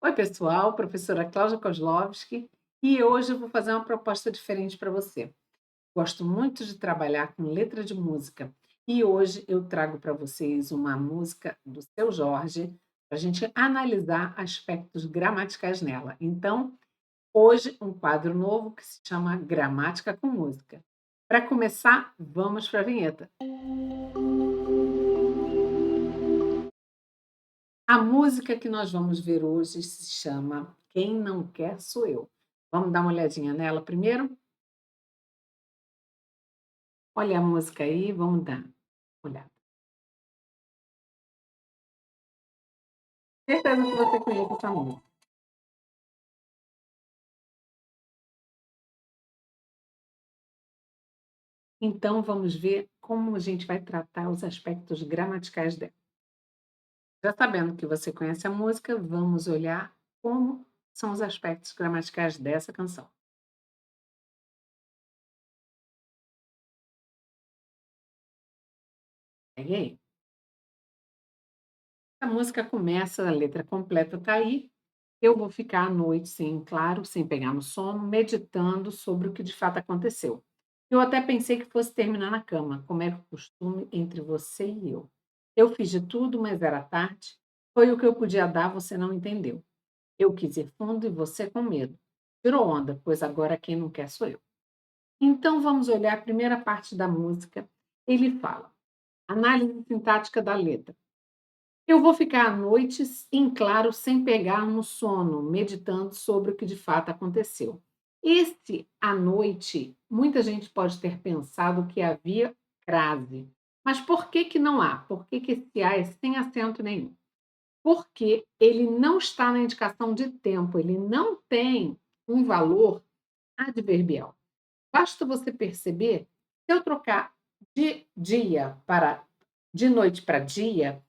Oi, pessoal, professora Cláudia Kozlowski, e hoje eu vou fazer uma proposta diferente para você. Gosto muito de trabalhar com letra de música e hoje eu trago para vocês uma música do Seu Jorge para a gente analisar aspectos gramaticais nela. Então, hoje um quadro novo que se chama Gramática com Música. Para começar, vamos para a vinheta. A música que nós vamos ver hoje se chama Quem Não Quer Sou Eu. Vamos dar uma olhadinha nela primeiro? Olha a música aí, vamos dar uma olhada. Certeza que você conhece essa música. Então vamos ver como a gente vai tratar os aspectos gramaticais dela. Já sabendo que você conhece a música, vamos olhar como são os aspectos gramaticais dessa canção. Pegue aí. A música começa, a letra completa está aí. Eu vou ficar à noite, sem, claro, sem pegar no sono, meditando sobre o que de fato aconteceu. Eu até pensei que fosse terminar na cama, como era o costume entre você e eu. Eu fiz de tudo, mas era tarde. Foi o que eu podia dar, você não entendeu. Eu quis ir fundo e você com medo. Tirou onda, pois agora quem não quer sou eu. Então vamos olhar a primeira parte da música. Ele fala: análise sintática da letra. Eu vou ficar à noite em claro, sem pegar no sono, meditando sobre o que de fato aconteceu. Esse à noite, muita gente pode ter pensado que havia crase. Mas por que que não há? Por que que esse A é sem acento nenhum? Porque ele não está na indicação de tempo, ele não tem um valor adverbial. Basta você perceber, se eu trocar de dia para de noite para dia,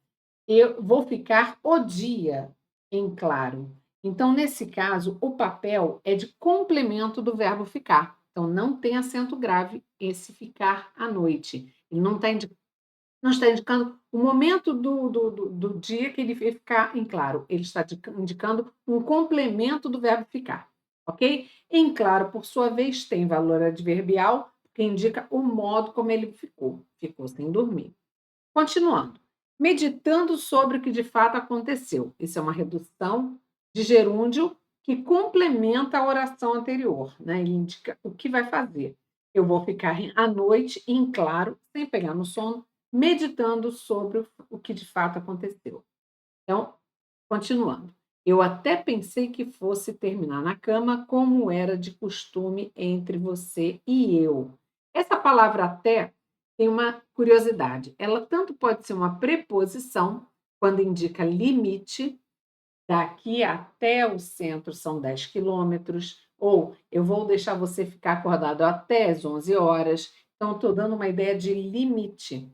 eu vou ficar o dia em claro. Então, nesse caso, o papel é de complemento do verbo ficar. Então, não tem acento grave esse ficar à noite. Ele não está indicando o momento do dia que ele vai ficar em claro. Ele está indicando um complemento do verbo ficar. Ok? Em claro, por sua vez, tem valor adverbial, que indica o modo como ele ficou. Ficou sem dormir. Continuando, meditando sobre o que de fato aconteceu. Isso é uma redução de gerúndio que complementa a oração anterior, né? Ele indica o que vai fazer. Eu vou ficar à noite em claro, sem pegar no sono, meditando sobre o que de fato aconteceu. Então, continuando. Eu até pensei que fosse terminar na cama, como era de costume entre você e eu. Essa palavra até tem uma curiosidade. Ela tanto pode ser uma preposição, quando indica limite, daqui até o centro são 10 quilômetros, ou eu vou deixar você ficar acordado até as 11 horas. Então, estou dando uma ideia de limite.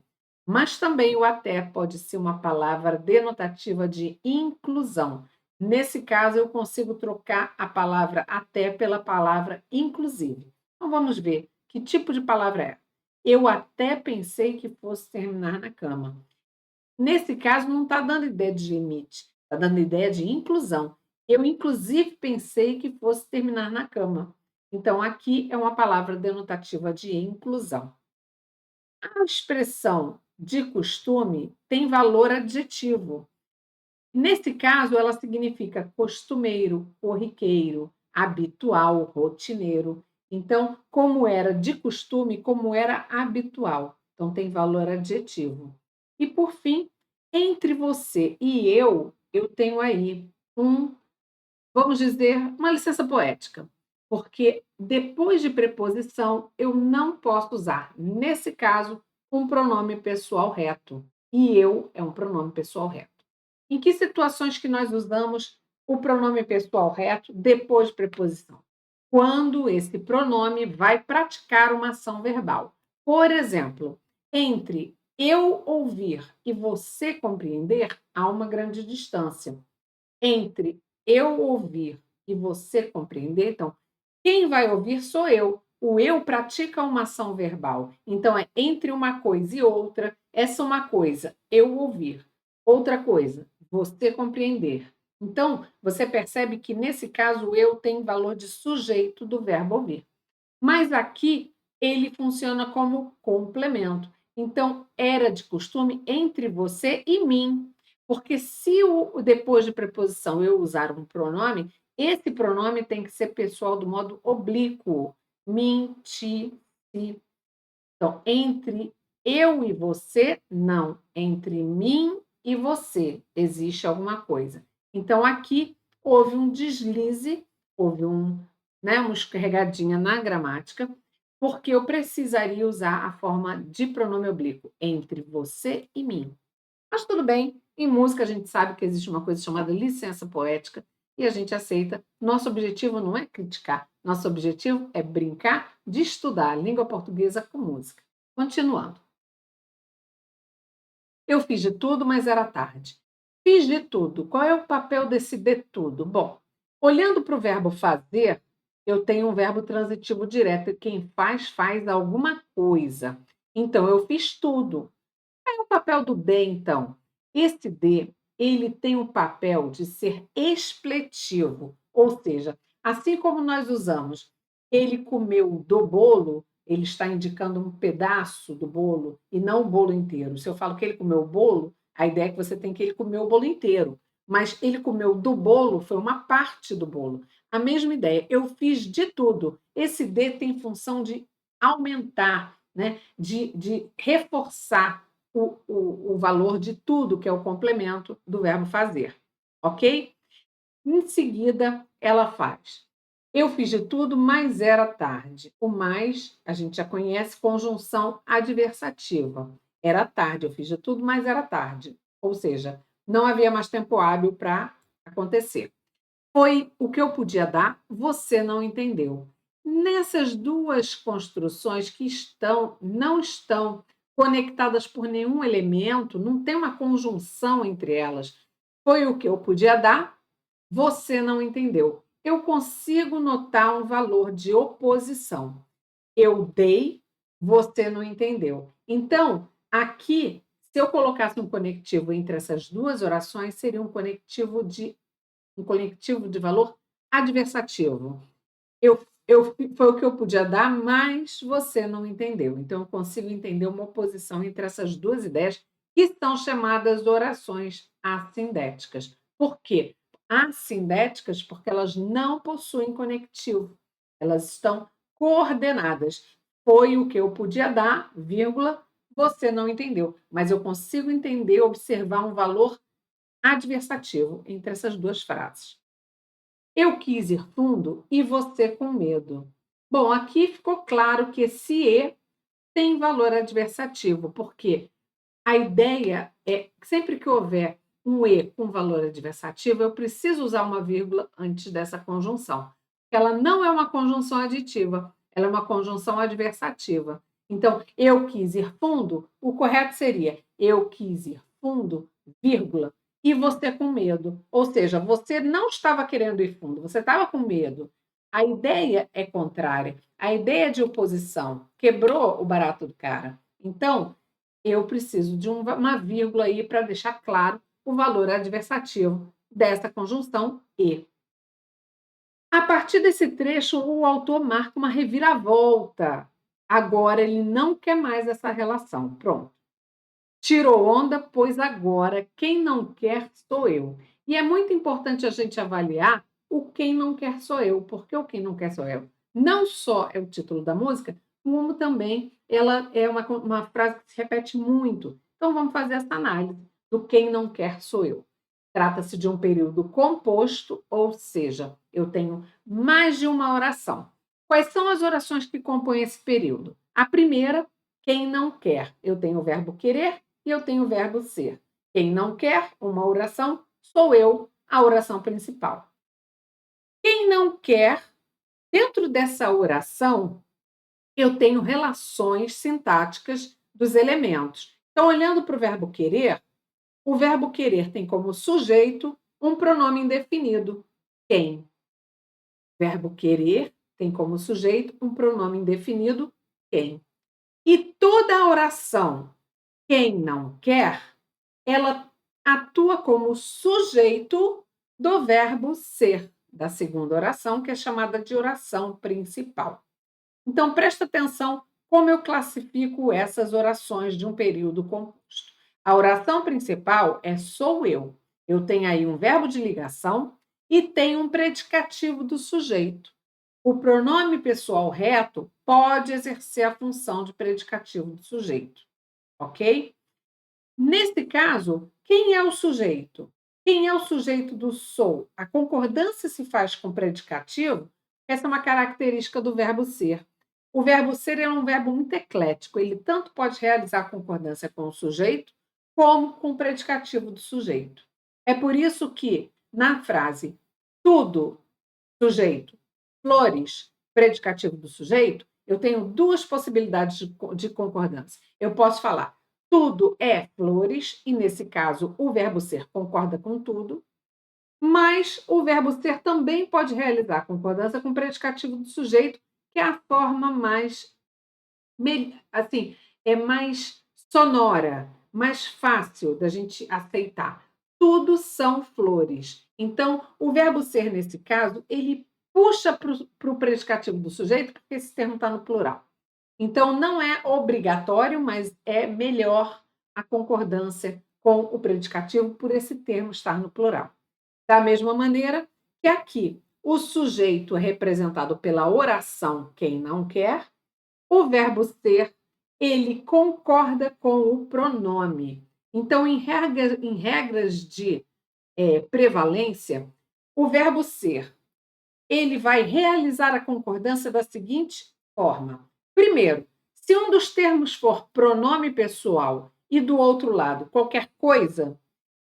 Mas também o até pode ser uma palavra denotativa de inclusão. Nesse caso, eu consigo trocar a palavra até pela palavra inclusive. Então, vamos ver que tipo de palavra é. Eu até pensei que fosse terminar na cama. Nesse caso, não está dando ideia de limite, está dando ideia de inclusão. Eu, inclusive, pensei que fosse terminar na cama. Então, aqui é uma palavra denotativa de inclusão. A expressão de costume tem valor adjetivo. Nesse caso, ela significa costumeiro, corriqueiro, habitual, rotineiro. Então, como era de costume, como era habitual. Então, tem valor adjetivo. E, por fim, entre você e eu tenho aí um, vamos dizer, uma licença poética. Porque depois de preposição, eu não posso usar, nesse caso, um pronome pessoal reto. E eu é um pronome pessoal reto. Em que situações que nós usamos o pronome pessoal reto depois de preposição? Quando esse pronome vai praticar uma ação verbal. Por exemplo, entre eu ouvir e você compreender, há uma grande distância. Entre eu ouvir e você compreender, então, quem vai ouvir sou eu. O eu pratica uma ação verbal. Então, é entre uma coisa e outra. Essa é uma coisa, eu ouvir. Outra coisa, você compreender. Então, você percebe que nesse caso o eu tem valor de sujeito do verbo ouvir. Mas aqui ele funciona como complemento. Então, era de costume entre você e mim. Porque se depois de preposição eu usar um pronome, esse pronome tem que ser pessoal do modo oblíquo. Mim, ti, si. Então, entre eu e você, não. Entre mim e você existe alguma coisa. Então, aqui houve um deslize, houve uma escorregadinha na gramática, porque eu precisaria usar a forma de pronome oblíquo entre você e mim. Mas tudo bem, em música a gente sabe que existe uma coisa chamada licença poética e a gente aceita. Nosso objetivo não é criticar, nosso objetivo é brincar de estudar a língua portuguesa com música. Continuando. Eu fiz de tudo, mas era tarde. Fiz de tudo. Qual é o papel desse de tudo? Bom, olhando para o verbo fazer, eu tenho um verbo transitivo direto. E quem faz, faz alguma coisa. Então, eu fiz tudo. Qual é o papel do de, então? Esse de, ele tem o papel de ser expletivo. Ou seja, assim como nós usamos ele comeu do bolo, ele está indicando um pedaço do bolo e não o bolo inteiro. Se eu falo que ele comeu o bolo, a ideia é que você tem que ele comeu o bolo inteiro. Mas ele comeu do bolo foi uma parte do bolo. A mesma ideia, eu fiz de tudo. Esse de tem função de aumentar, né? de reforçar o valor de tudo, que é o complemento do verbo fazer. Ok? Em seguida, ela faz. Eu fiz de tudo, mas era tarde. O mais, a gente já conhece, conjunção adversativa. Era tarde, eu fiz de tudo, mas era tarde. Ou seja, não havia mais tempo hábil para acontecer. Foi o que eu podia dar, você não entendeu. Nessas duas construções que não estão conectadas por nenhum elemento, não tem uma conjunção entre elas. Foi o que eu podia dar, você não entendeu. Eu consigo notar um valor de oposição. Eu dei, você não entendeu. Então, aqui, se eu colocasse um conectivo entre essas duas orações, seria um conectivo de valor adversativo. Foi o que eu podia dar, mas você não entendeu. Então, eu consigo entender uma oposição entre essas duas ideias, que são chamadas orações assindéticas. Por quê? Assindéticas porque elas não possuem conectivo. Elas estão coordenadas. Foi o que eu podia dar, vírgula, você não entendeu. Mas eu consigo entender, observar um valor adversativo entre essas duas frases. Eu quis ir fundo e você com medo. Bom, aqui ficou claro que esse e tem valor adversativo, porque a ideia é que sempre que houver um e com valor adversativo, eu preciso usar uma vírgula antes dessa conjunção. Ela não é uma conjunção aditiva, ela é uma conjunção adversativa. Então, eu quis ir fundo, o correto seria eu quis ir fundo, vírgula, e você com medo. Ou seja, você não estava querendo ir fundo, você estava com medo. A ideia é contrária. A ideia é de oposição quebrou o barato do cara. Então, eu preciso de uma vírgula aí para deixar claro o valor adversativo dessa conjunção e. A partir desse trecho, o autor marca uma reviravolta. Agora ele não quer mais essa relação. Pronto. Tirou onda, pois agora quem não quer sou eu. E é muito importante a gente avaliar o quem não quer sou eu, porque o quem não quer sou eu não só é o título da música, como também ela é uma frase que se repete muito. Então vamos fazer essa análise do quem não quer sou eu. Trata-se de um período composto, ou seja, eu tenho mais de uma oração. Quais são as orações que compõem esse período? A primeira, quem não quer. Eu tenho o verbo querer e eu tenho o verbo ser. Quem não quer uma oração, sou eu, a oração principal. Quem não quer, dentro dessa oração, eu tenho relações sintáticas dos elementos. Então, olhando para o verbo querer tem como sujeito um pronome indefinido, quem. O verbo querer tem como sujeito um pronome indefinido, quem. E toda a oração, quem não quer, ela atua como sujeito do verbo ser, da segunda oração, que é chamada de oração principal. Então, presta atenção como eu classifico essas orações de um período composto. A oração principal é sou eu. Eu tenho aí um verbo de ligação e tenho um predicativo do sujeito. O pronome pessoal reto pode exercer a função de predicativo do sujeito, ok? Nesse caso, quem é o sujeito? Quem é o sujeito do sou? A concordância se faz com predicativo. Essa é uma característica do verbo ser. O verbo ser é um verbo muito eclético. Ele tanto pode realizar a concordância com o sujeito, como com o predicativo do sujeito. É por isso que, na frase tudo, sujeito, flores, predicativo do sujeito, eu tenho duas possibilidades de concordância. Eu posso falar tudo é flores, e nesse caso o verbo ser concorda com tudo, mas o verbo ser também pode realizar concordância com o predicativo do sujeito, que é a forma mais, assim, é mais sonora, mais fácil da gente aceitar. Tudo são flores. Então, o verbo ser, nesse caso, ele puxa para o predicativo do sujeito, porque esse termo está no plural. Então, não é obrigatório, mas é melhor a concordância com o predicativo por esse termo estar no plural. Da mesma maneira que aqui, o sujeito é representado pela oração quem não quer, o verbo ser, ele concorda com o pronome. Então, em regras de prevalência, o verbo ser, ele vai realizar a concordância da seguinte forma. Primeiro, se um dos termos for pronome pessoal e do outro lado qualquer coisa,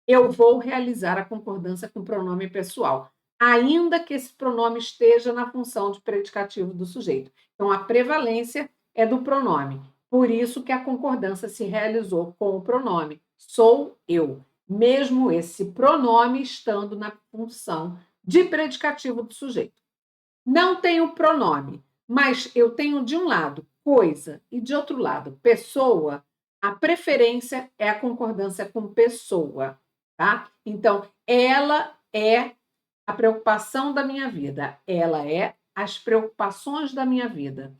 eu vou realizar a concordância com o pronome pessoal, ainda que esse pronome esteja na função de predicativo do sujeito. Então, a prevalência é do pronome. Por isso que a concordância se realizou com o pronome sou eu, mesmo esse pronome estando na função de predicativo do sujeito. Não tenho pronome, mas eu tenho de um lado coisa e de outro lado pessoa, a preferência é a concordância com pessoa, tá? Então, ela é a preocupação da minha vida, ela é as preocupações da minha vida.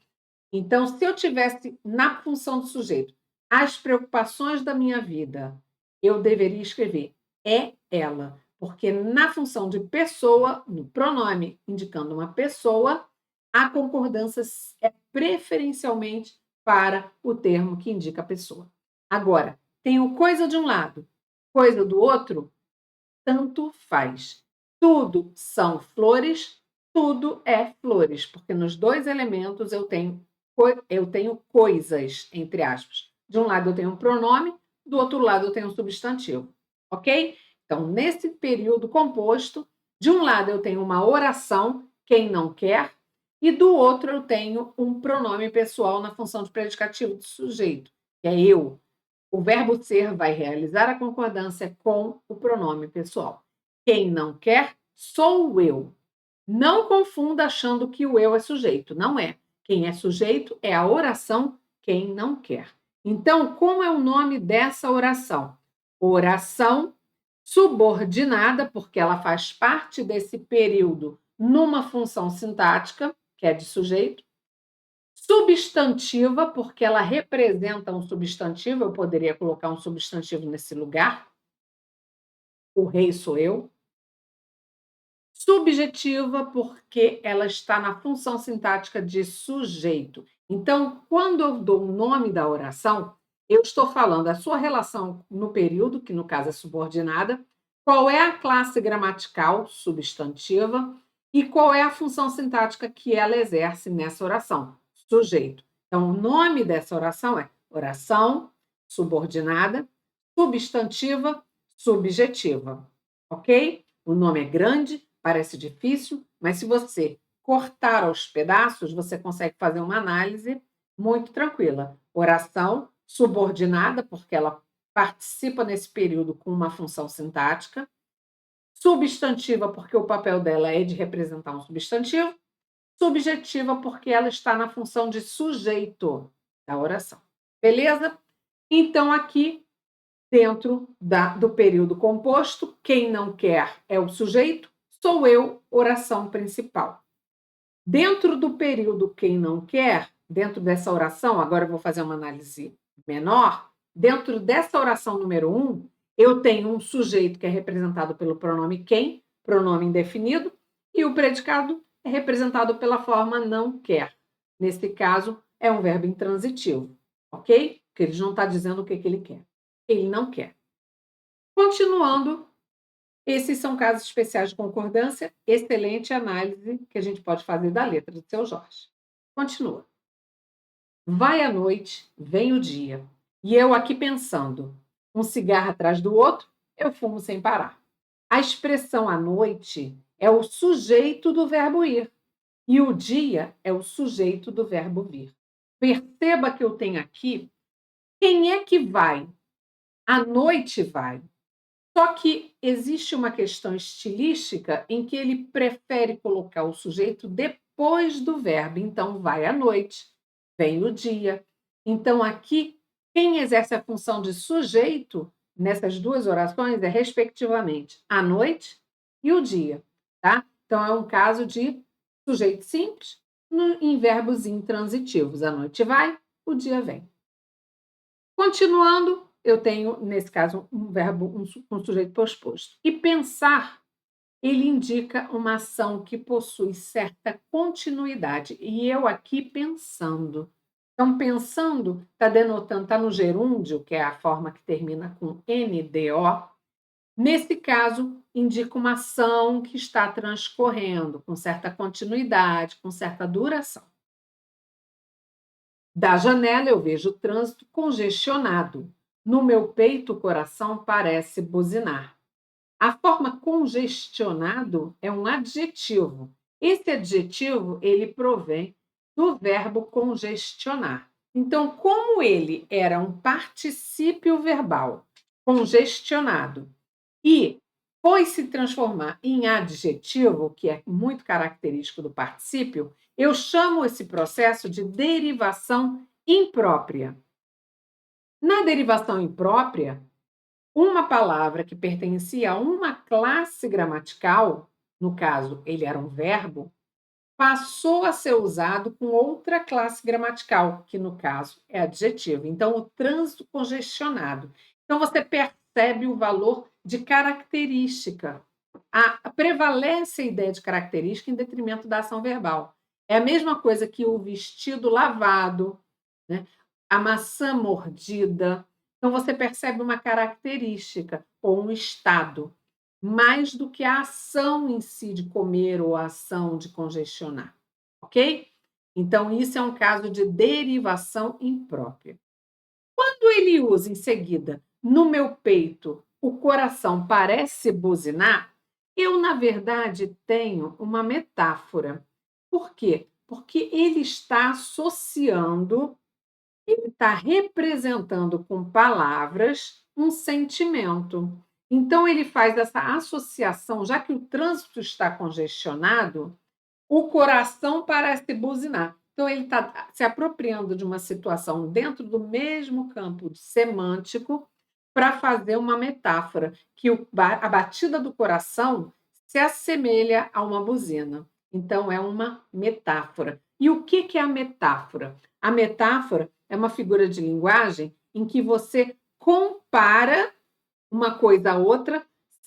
Então, se eu tivesse na função do sujeito as preocupações da minha vida, eu deveria escrever é ela, porque na função de pessoa, no pronome indicando uma pessoa, a concordância é preferencialmente para o termo que indica a pessoa. Agora, tenho coisa de um lado, coisa do outro, tanto faz. Tudo são flores, tudo é flores, porque nos dois elementos eu tenho coisas, entre aspas. De um lado eu tenho um pronome, do outro lado eu tenho um substantivo, ok? Então, nesse período composto, de um lado eu tenho uma oração, quem não quer, e do outro eu tenho um pronome pessoal na função de predicativo do sujeito, que é eu. O verbo ser vai realizar a concordância com o pronome pessoal. Quem não quer, sou eu. Não confunda achando que o eu é sujeito. Não é. Quem é sujeito é a oração quem não quer. Então, como é o nome dessa oração? Oração subordinada, porque ela faz parte desse período numa função sintática, que é de sujeito. Substantiva, porque ela representa um substantivo, eu poderia colocar um substantivo nesse lugar. O rei sou eu. Subjetiva, porque ela está na função sintática de sujeito. Então, quando eu dou o nome da oração, eu estou falando a sua relação no período, que no caso é subordinada, qual é a classe gramatical substantiva e qual é a função sintática que ela exerce nessa oração, sujeito. Então, o nome dessa oração é oração subordinada, substantiva, subjetiva. Ok? O nome é grande, parece difícil, mas se você cortar aos pedaços, você consegue fazer uma análise muito tranquila. Oração subordinada, porque ela participa nesse período com uma função sintática. Substantiva, porque o papel dela é de representar um substantivo. Subjetiva, porque ela está na função de sujeito da oração. Beleza? Então, aqui Dentro do período composto, quem não quer é o sujeito, sou eu, oração principal. Dentro do período quem não quer, dentro dessa oração, agora eu vou fazer uma análise menor, dentro dessa oração número 1, eu tenho um sujeito que é representado pelo pronome quem, pronome indefinido, e o predicado é representado pela forma não quer. Nesse caso, é um verbo intransitivo, ok? Porque ele não está dizendo o que ele quer. Ele não quer. Continuando, esses são casos especiais de concordância, excelente análise que a gente pode fazer da letra do seu Jorge. Continua. Vai a noite, vem o dia, e eu aqui pensando, um cigarro atrás do outro, eu fumo sem parar. A expressão à noite é o sujeito do verbo ir, e o dia é o sujeito do verbo vir. Perceba que eu tenho aqui quem é que vai. A noite vai. Só que existe uma questão estilística em que ele prefere colocar o sujeito depois do verbo. Então, vai à noite, vem o dia. Então, aqui, quem exerce a função de sujeito nessas duas orações é, respectivamente, a noite e o dia. Tá? Então, é um caso de sujeito simples em verbos intransitivos. A noite vai, o dia vem. Continuando, eu tenho, nesse caso, um verbo, um sujeito posposto. E pensar, ele indica uma ação que possui certa continuidade. E eu aqui pensando. Então, pensando está denotando, está no gerúndio, que é a forma que termina com NDO. Nesse caso, indica uma ação que está transcorrendo, com certa continuidade, com certa duração. Da janela eu vejo o trânsito congestionado. No meu peito, o coração parece buzinar. A forma congestionado é um adjetivo. Esse adjetivo, ele provém do verbo congestionar. Então, como ele era um particípio verbal congestionado e foi se transformar em adjetivo, que é muito característico do particípio, eu chamo esse processo de derivação imprópria. Na derivação imprópria, uma palavra que pertencia a uma classe gramatical, no caso, ele era um verbo, passou a ser usado com outra classe gramatical, que no caso é adjetivo. Então, o trânsito congestionado. Então, você percebe o valor de característica. Prevalece a ideia de característica em detrimento da ação verbal. É a mesma coisa que o vestido lavado, né? A maçã mordida. Então, você percebe uma característica ou um estado, mais do que a ação em si de comer ou a ação de congestionar, ok? Então, isso é um caso de derivação imprópria. Quando ele usa em seguida, no meu peito, o coração parece buzinar, eu, na verdade, tenho uma metáfora. Por quê? Porque ele está associando, ele está representando com palavras um sentimento. Então, ele faz essa associação, já que o trânsito está congestionado, o coração parece buzinar. Então, ele está se apropriando de uma situação dentro do mesmo campo semântico para fazer uma metáfora, que a batida do coração se assemelha a uma buzina. Então, é uma metáfora. E o que é a metáfora? A metáfora é uma figura de linguagem em que você compara uma coisa a outra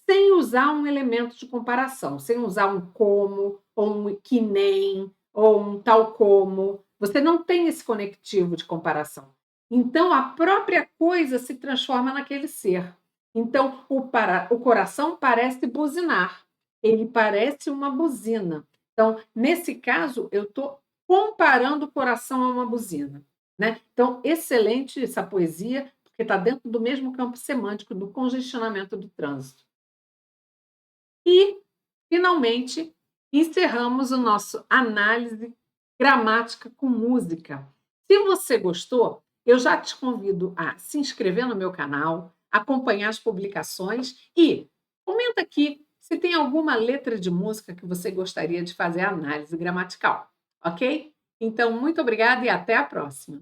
sem usar um elemento de comparação, sem usar um como, ou um que nem, ou um tal como. Você não tem esse conectivo de comparação. Então, a própria coisa se transforma naquele ser. Então, o coração parece buzinar, ele parece uma buzina. Então, nesse caso, eu estou comparando o coração a uma buzina. Né? Então, excelente essa poesia, porque está dentro do mesmo campo semântico do congestionamento do trânsito. E, finalmente, encerramos o nosso análise gramática com música. Se você gostou, eu já te convido a se inscrever no meu canal, acompanhar as publicações e comenta aqui se tem alguma letra de música que você gostaria de fazer análise gramatical, ok? Então, muito obrigada e até a próxima!